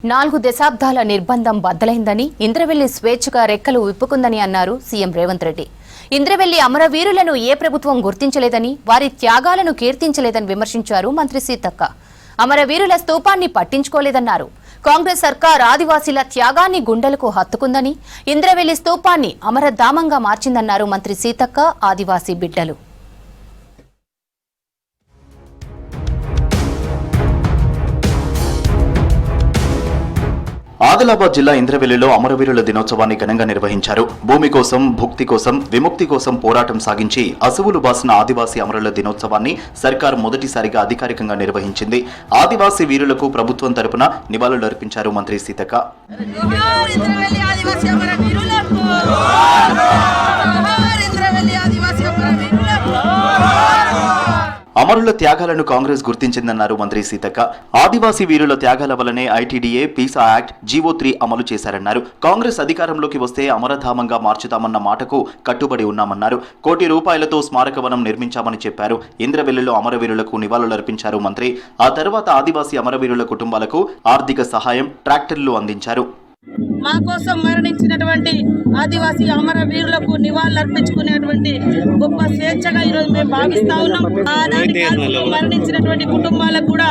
4 దశాబ్దాల నిర్బంధం బద్దలైందని ఇంద్రవెల్లి స్వేచ్ఛగా రెక్కలు విప్పుకుందని అన్నారు సీఎం రేవంత్ రెడ్డి. ఇంద్రవెల్లి అమరవీరులను ఏ ప్రభుత్వం గుర్తించలేదని, వారి త్యాగాలను కీర్తించలేదని విమర్శించారు మంత్రి సీతక్క. అమరవీరుల స్తూపాన్ని పట్టించుకోలేదన్నారు. కాంగ్రెస్ సర్కార్ ఆదివాసీల త్యాగాన్ని గుండెలకు హత్తుకుందని, ఇంద్రవెల్లి స్తూపాన్ని అమరధామంగా మార్చిందన్నారు మంత్రి సీతక్క, ఆదివాసీ బిడ్డలు. ఆదిలాబాద్ జిల్లా ఇంద్రవెల్లిలో అమరవీరుల దినోత్సవాన్ని ఘనంగా నిర్వహించారు. భూమి కోసం, భుక్తి కోసం, విముక్తి కోసం పోరాటం సాగించి అసువులు బాసిన ఆదివాసీ అమరుల దినోత్సవాన్ని సర్కార్ మొదటిసారిగా అధికారికంగా నిర్వహించింది. ఆదివాసీ వీరులకు ప్రభుత్వం తరపున నివాళులర్పించారు మంత్రి సీతక్క. అమరుల త్యాగాలను కాంగ్రెస్ గుర్తించిందన్నారు మంత్రి సీతక్క. ఆదివాసీ వీరుల త్యాగాల వల్లనే ఐటీడీఏ, పీసా యాక్ట్, జీవో3 అమలు చేశారన్నారు. కాంగ్రెస్ అధికారంలోకి వస్తే అమరధామంగా మార్చుతామన్న మాటకు కట్టుబడి ఉన్నామన్నారు. ₹1 కోట్లతో స్మారకవనం నిర్మించామని చెప్పారు. ఇంద్రవెల్లిలో అమరవీరులకు నివాళులర్పించారు మంత్రి. ఆ తర్వాత ఆదివాసీ అమరవీరుల కుటుంబాలకు ఆర్థిక సహాయం, ట్రాక్టర్లు అందించారు. మా కోసం మరణించినటువంటి ఆదివాసీ అమరవీరులకు నివాళులు అర్పించుకునేటువంటి గొప్ప స్వేచ్ఛగా ఈరోజు మేము భావిస్తా ఉన్నాం. ఆనాటి కాలంలో మరణించినటువంటి కుటుంబాలకు కూడా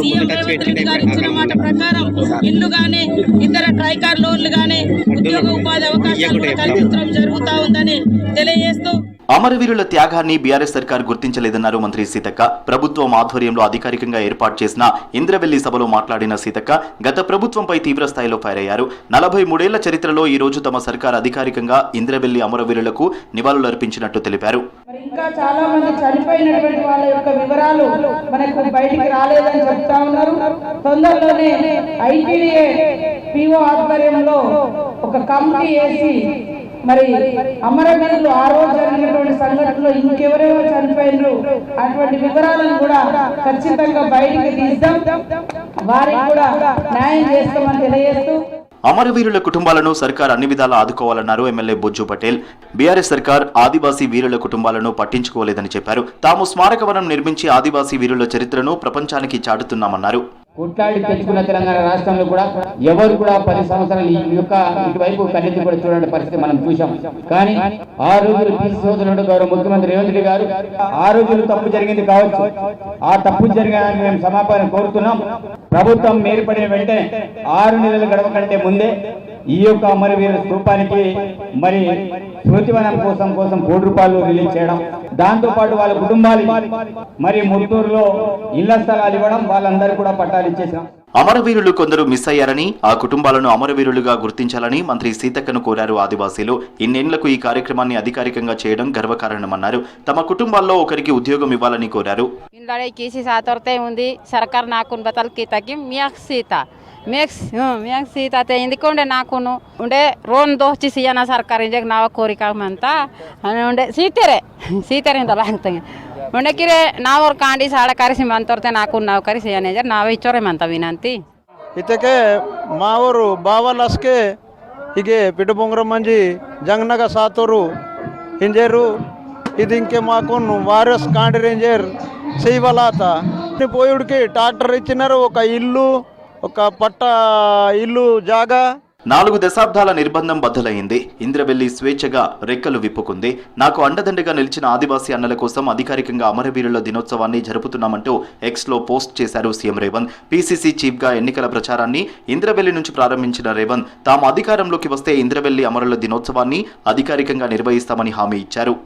సీఎం రేవంత్ రెడ్డి గారు ఇచ్చిన మాట ప్రకారం ఇల్లు గానీ, ఇతర ట్రైకార్ లోన్లు గానీ, ఉద్యోగ ఉపాధి అవకాశాలు కల్పించడం జరుగుతూ ఉందని తెలియజేస్తూ, అమరవీరుల త్యాగాన్ని బీఆర్ఎస్ సర్కార్ గుర్తించలేదన్నారు మంత్రి సీతక్క. ప్రభుత్వం ఆధ్వర్యంలో అధికారికంగా ఏర్పాటు చేసిన ఇంద్రవెల్లి సభలో మాట్లాడిన సీతక్క గత ప్రభుత్వంపై తీవ్ర స్థాయిలో ఫైర్ అయ్యారు. 43 ఏళ్ల చరిత్రలో ఈ రోజు తమ సర్కార్ అధికారికంగా ఇంద్రవెల్లి అమరవీరులకు నివాళులర్పించినట్టు తెలిపారు. ఇంకా చాలా మంది చనిపోయినటువంటి వాళ్ళ యొక్క వివరాలు మనకు బయటికి రాలేదని చెప్తా ఉన్నారు. తొందరలోనే ఐటీడీఏ పీఓ ఆధ్వర్యంలో ఒక కమిటీ వేసి మరి అమరవీరులు ఆ రోజు జరిగినటువంటి సంఘటనలో ఇంకెవరెవరు చనిపోయినారు అటువంటి వివరాలను కూడా ఖచ్చితంగా బయటికి తీద్దాం, వారికి కూడా న్యాయం చేస్తామని తెలియజేస్తూ, అమరవీరుల కుటుంబాలను సర్కార్ అన్ని విధాలా ఆదుకోవాలన్నారు ఎమ్మెల్యే బొజ్జు పటేల్. బీఆర్ఎస్ సర్కార్ ఆదివాసీ వీరుల కుటుంబాలను పట్టించుకోలేదని చెప్పారు. తాము స్మారకవనం నిర్మించి ఆదివాసీ వీరుల చరిత్రను ప్రపంచానికి చాటుతున్నామన్నారు. కొట్లాడి తెచ్చుకున్న తెలంగాణ రాష్ట్రంలో కూడా ఎవరు కూడా 10 సంవత్సరాలు ఇటువైపు కన్నెత్తి కూడా చూడని పరిస్థితి మనం చూసాం. కానీ ఆ రోజులు పీసీ సోదరుడు గౌరవ ముఖ్యమంత్రి రేవంత్ రెడ్డి గారు ఆ రోజులు తప్పు జరిగింది కావచ్చు, ఆ తప్పు జరిగిన మేము క్షమాపణ కోరుతున్నాం. ప్రభుత్వం ఏర్పడిన వెంటనే 6 నెలలు గడవ కంటే ముందే ఈ యొక్క అమరవీరుల స్తూపానికి మరి స్మృతివనం కోసం ₹1 రిలీజ్ చేయడం, దాంతో పాటు వాళ్ళ కుటుంబాలు మరి ముత్తూరులో ఇళ్ల స్థలాలు ఇవ్వడం, వాళ్ళందరూ కూడా పట్టాలు ఇచ్చేసాం. అమరవీరులు కొందరు మిస్ అయ్యారని, ఆ కుటుంబాలను అమరవీరులుగా గుర్తించాలని మంత్రి సీతక్కను కోరారు. ఆదివాసీలు ఇన్నేళ్లకు ఈ కార్యక్రమాన్ని అధికారికంగా చేయడం గర్వకారణమన్నారు. తమ కుటుంబాల్లో ఒకరికి ఉద్యోగం ఇవ్వాలని కోరారు. ఉంది సర్కార్ నాకు ಮ್ಯಾಕ್ ಸೀತಾತೆ ಹಿಂದಕೊಂಡೆ ನಾಕುನು ಉಂಡೆ ರೋನ್ ದೋಚಿ ಸಿಯನ ಸರ್ಕಾರ ಇಂಜೆಗೆ ನಾವು ಕೋರಿಕಾಗಂತ ಉಂಡೆ ಸೀತೆರೆ ಅಂತಲ್ಲ ಅಂತಂಗೆ ಉಂಡೆಕಿರೆ ನಾವು ಅವ್ರು ಕಾಂಡಿ ಸಾಡ ಕರೆಸಿ ಮಂತೋರ್ತೆ ನಾಕು ನಾವು ಕರೆಸಿ ಏನೇಜರ್ ನಾವೇ ಇಚ್ಚೋರೆ ಮಂತ ವಿನಂತಿ ಇತಕ್ಕೆ ಮಾವರು ಬಾವಲಸ್ಕೆ ಹೀಗೆ ಪಿಟುಬೊಂಗ್ರ ಮಂಜಿ ಜಂಗ್ನಗ ಸಾತೋರು ಇಂಜೇರು ಇದಕ್ಕೆ మాకు వారస్ కాండి రేంజర్ చేయవలాత పోయుడికి ట్రాక్టర్ ఇచ్చినారు, ఒక ఇల్లు, ఒక పట్ట ఇల్లు జాగా. 4 దశాబ్దాల నిర్బంధం బద్దలైంది. ఇంద్రవెల్లి స్వేచ్ఛగా రెక్కలు విప్పుకుంది. నాకు అండదండగా నిలిచిన ఆదివాసీ అన్నల కోసం అధికారికంగా అమరవీరుల దినోత్సవాన్ని జరుపుతున్నామంటూ ఎక్స్లో పోస్ట్ చేశారు సీఎం రేవంత్. పీసీసీ చీఫ్గా ఎన్నికల ప్రచారాన్ని ఇంద్రవెల్లి నుంచి ప్రారంభించిన రేవంత్ తాము అధికారంలోకి వస్తే ఇంద్రవెల్లి అమరుల దినోత్సవాన్ని అధికారికంగా నిర్వహిస్తామని హామీ ఇచ్చారు.